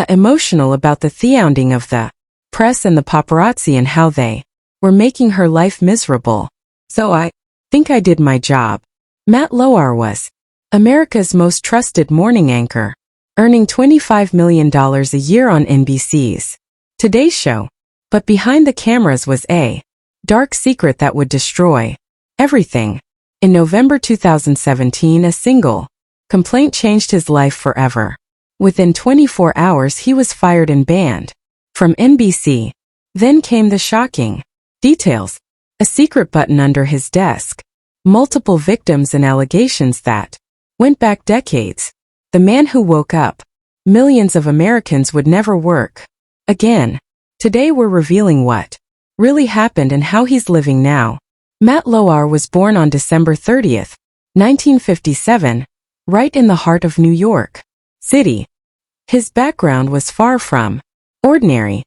emotional about the theounding of the press and the paparazzi and how they were making her life miserable. So I think I did my job. Matt Lauer was America's most trusted morning anchor, earning $25 million a year on NBC's Today Show. But behind the cameras was a dark secret that would destroy everything. In November 2017, a single complaint changed his life forever. Within 24 hours, he was fired and banned from NBC. Then came the shocking details. A secret button under his desk. Multiple victims and allegations that went back decades. The man who woke up millions of Americans would never work again. Today we're revealing what really happened and how he's living now. Matt Lauer was born on December 30th, 1957, right in the heart of New York City. His background was far from ordinary.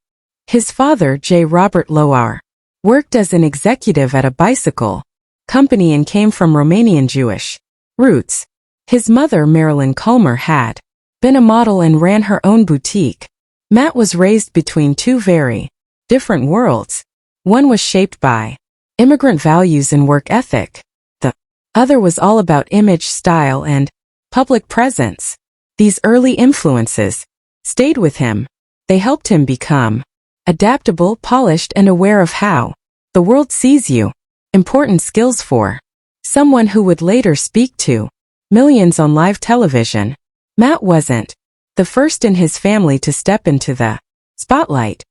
His father, J. Robert Lauer, worked as an executive at a bicycle company and came from Romanian Jewish roots. His mother, Marilyn Culmer, had been a model and ran her own boutique. Matt was raised between two very different worlds. One was shaped by immigrant values and work ethic. The other was all about image, style, and public presence. These early influences stayed with him. They helped him become adaptable, polished, and aware of how the world sees you. Important skills for someone who would later speak to millions on live television. Matt wasn't the first in his family to step into the spotlight.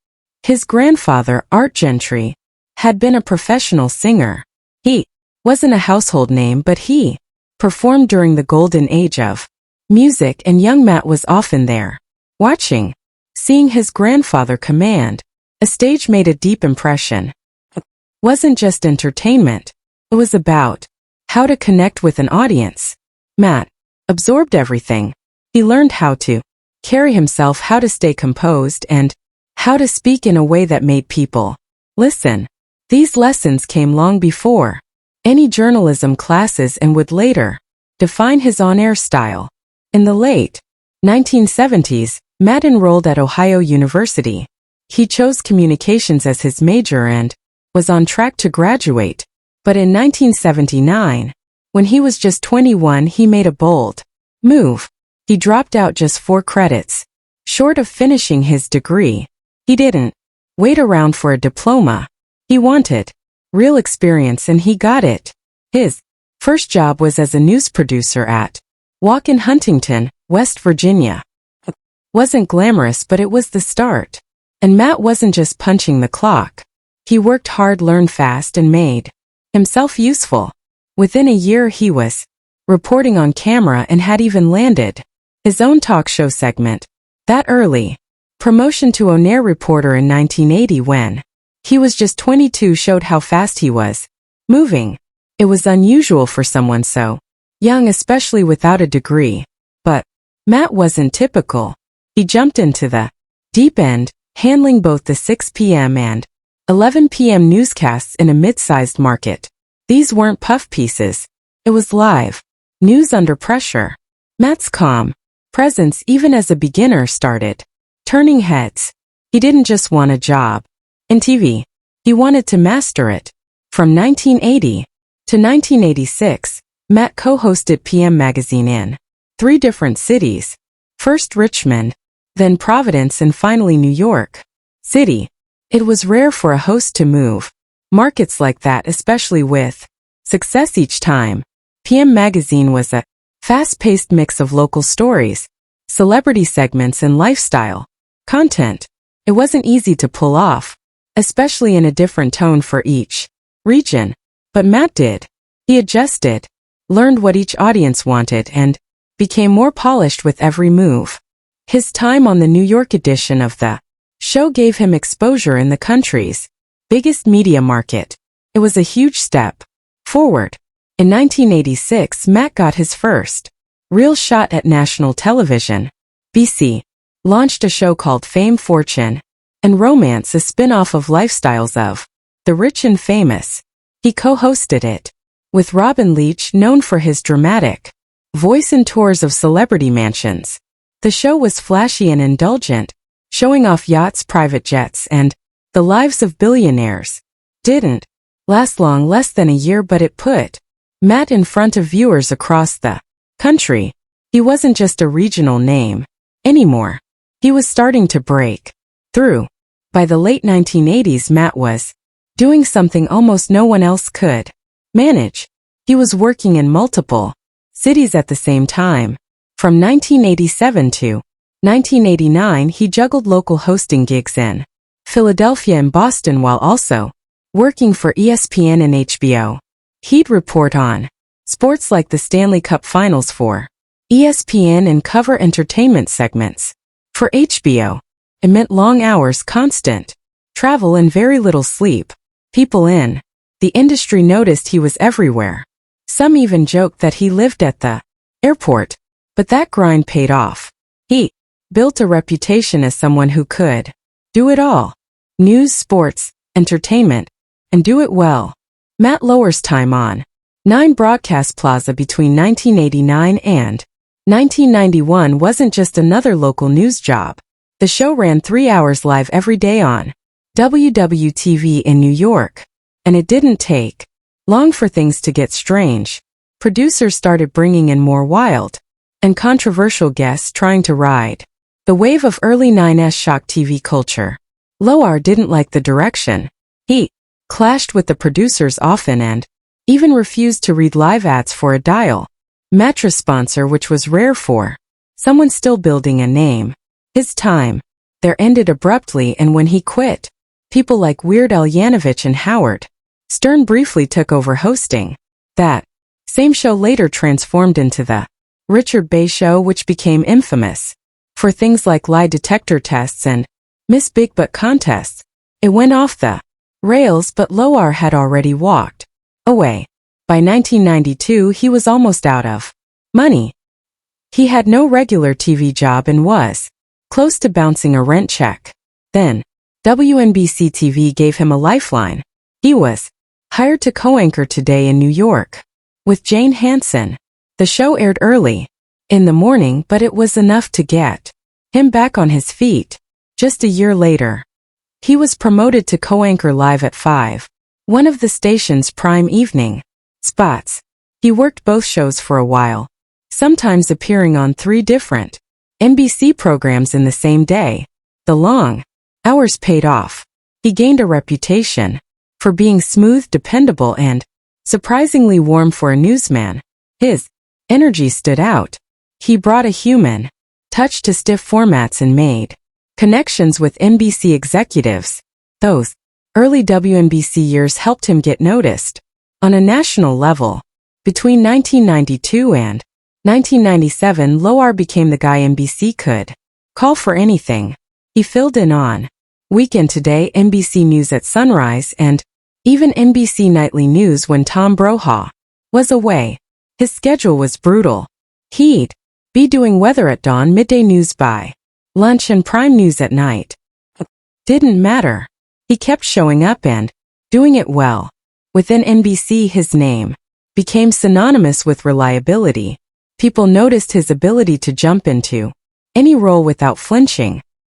His grandfather, Art Gentry, had been a professional singer. He wasn't a household name, but he performed during the golden age of music, and young Matt was often there, watching. Seeing his grandfather command a stage made a deep impression. It wasn't just entertainment. It was about how to connect with an audience. Matt absorbed everything. He learned how to carry himself, how to stay composed, and how to speak in a way that made people listen. These lessons came long before any journalism classes and would later define his on-air style. In the late 1970s, Matt enrolled at Ohio University. He chose communications as his major and was on track to graduate. But in 1979, when he was just 21, he made a bold move. He dropped out just 4 credits short of finishing his degree. He didn't wait around for a diploma. He wanted real experience, and he got it. His first job was as a news producer at Walk in Huntington, West Virginia. It wasn't glamorous, but it was the start. And Matt wasn't just punching the clock. He worked hard, learned fast, and made himself useful. Within a year, he was reporting on camera and had even landed his own talk show segment. That early promotion to on-air reporter in 1980, when he was just 22, showed how fast he was moving. It was unusual for someone so young, especially without a degree. But Matt wasn't typical. He jumped into the deep end, handling both the 6 p.m. and 11 p.m. newscasts in a mid-sized market. These weren't puff pieces. It was live news under pressure. Matt's calm presence, even as a beginner, started turning heads. He didn't just want a job in TV. He wanted to master it. From 1980 to 1986, Matt co-hosted PM Magazine in 3 different cities. First Richmond, then Providence, and finally New York City. It was rare for a host to move markets like that, especially with success each time. PM Magazine was a fast-paced mix of local stories, celebrity segments, and lifestyle content. It wasn't easy to pull off, especially in a different tone for each region. But Matt did. He adjusted, learned what each audience wanted, and became more polished with every move. His time on the New York edition of the show gave him exposure in the country's biggest media market. It was a huge step forward. In 1986, Matt got his first real shot at national television. BC launched a show called Fame, Fortune, and Romance, a spin-off of lifestyles of the rich and famous. He co-hosted it with Robin Leach, known for his dramatic voice and tours of celebrity mansions. The show was flashy and indulgent, showing off yachts, private jets, and the lives of billionaires. Didn't last long, less than a year, but it put Matt in front of viewers across the country. He wasn't just a regional name anymore. He was starting to break through. By the late 1980s, Matt was doing something almost no one else could manage. He was working in multiple cities at the same time. From 1987 to 1989, he juggled local hosting gigs in Philadelphia and Boston while also working for ESPN and HBO. He'd report on sports like the Stanley Cup Finals for ESPN and cover entertainment segments for HBO. It meant long hours, constant travel, and very little sleep. People in the industry noticed he was everywhere. Some even joked that he lived at the airport. But that grind paid off. He built a reputation as someone who could do it all. News, sports, entertainment, and do it well. Matt Lauer's time on 9 Broadcast Plaza between 1989 and 1991 wasn't just another local news job. The show ran 3 hours live every day on WWTV in New York. And it didn't take long for things to get strange. Producers started bringing in more wild and controversial guests trying to ride the wave of early 9s shock TV culture. Lauer didn't like the direction. He clashed with the producers often and even refused to read live ads for a dial mattress sponsor, which was rare for someone still building a name. His time there ended abruptly, and when he quit, people like Weird Al Yankovic and Howard Stern briefly took over hosting. That same show later transformed into the Richard Bay Show, which became infamous for things like lie detector tests and Miss Big Butt contests. It went off the rails, but Lauer had already walked away. By 1992, he was almost out of money. He had no regular TV job and was close to bouncing a rent check. Then, WNBC TV gave him a lifeline. He was hired to co-anchor Today in New York with Jane Hansen. The show aired early in the morning, but it was enough to get him back on his feet. Just a year later, he was promoted to co-anchor live at 5, one of the station's prime evening spots. He worked both shows for a while, sometimes appearing on 3 different NBC programs in the same day. The long hours paid off. He gained a reputation for being smooth, dependable, and surprisingly warm for a newsman. His energy stood out. He brought a human touch to stiff formats and made connections with NBC executives. Those early WNBC years helped him get noticed on a national level. Between 1992 and 1997, Lauer became the guy NBC could call for anything. He filled in on Weekend Today, NBC News at sunrise, and even NBC Nightly News when Tom Brokaw was away. His schedule was brutal. He'd be doing weather at dawn, midday news by lunch, and prime news at night. Didn't matter. He kept showing up and doing it well. Within NBC, his name became synonymous with reliability. People noticed his ability to jump into any role without flinching.